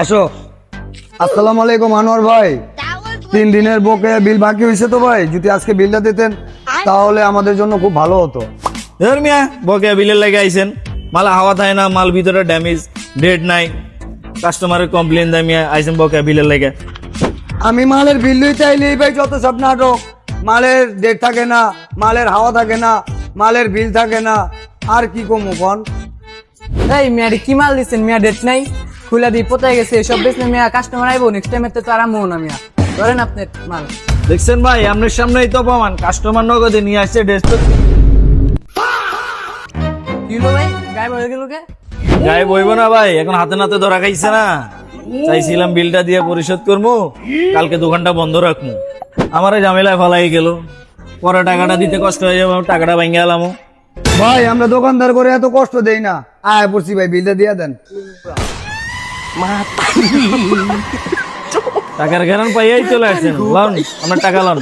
আসো। আসসালামু আলাইকুম আনোয়ার ভাই, 3 দিনের বকেয়া বিল বাকি হয়েছে তো ভাই, যদি আজকে বিলটা দিতেন তাহলে আমাদের জন্য খুব ভালো হতো। ধর মিয়া বকেয়া বিলের লাগে আইছেন, মাল হাওয়া থাকে না, মাল ভিতরে ড্যামেজ, ডেট নাই, কাস্টমারের কমপ্লেন দেয় মিয়া আইছেন বকেয়া বিলের লাগে। আমি মালের বিল লই চাইলে ভাই যত সব নাটক, মালের ডেট থাকে না, মালের হাওয়া থাকে না, মালের বিল থাকে না, আর কি কমু কোন? এই মিয়া কি মাল দিচ্ছেন মিয়া? ডেট নাই, খুলে দিয়ে পোতায় গেছে, এসব বেচলে মিয়া কাস্টমার আইবো নেক্সট টাইম তো আর আমো না মিয়া। ধরেন আপনার মাল। দেখছেন ভাই, আপনার সামনেই তো প্রমাণ, কাস্টমার নগদে নিয়ে আসছে ড্রেস। কি হলো ভাই, গায়েব হয়ে গেল কে? গায়ে বইব না ভাই, এখন হাতে নাতে ধরা খাইছে না। চাইছিলাম বিলটা দিয়ে পরিশোধ করবো, কালকে দোকানটা বন্ধ রাখবো, আমারে ঝামেলায় ফলাই গেল, পরে টাকাটা দিতে কষ্ট হয়ে যাবে, টাকাটা ভেঙে গেলাম। ভাই আমরা দোকানদার করে এত কষ্ট দেই না, আয় পড়ছি ভাই, বিলটা দিয়ে দেন। টাকার ঘেরান পাইয়াই চলে আসছেন, লন আমার টাকা লন।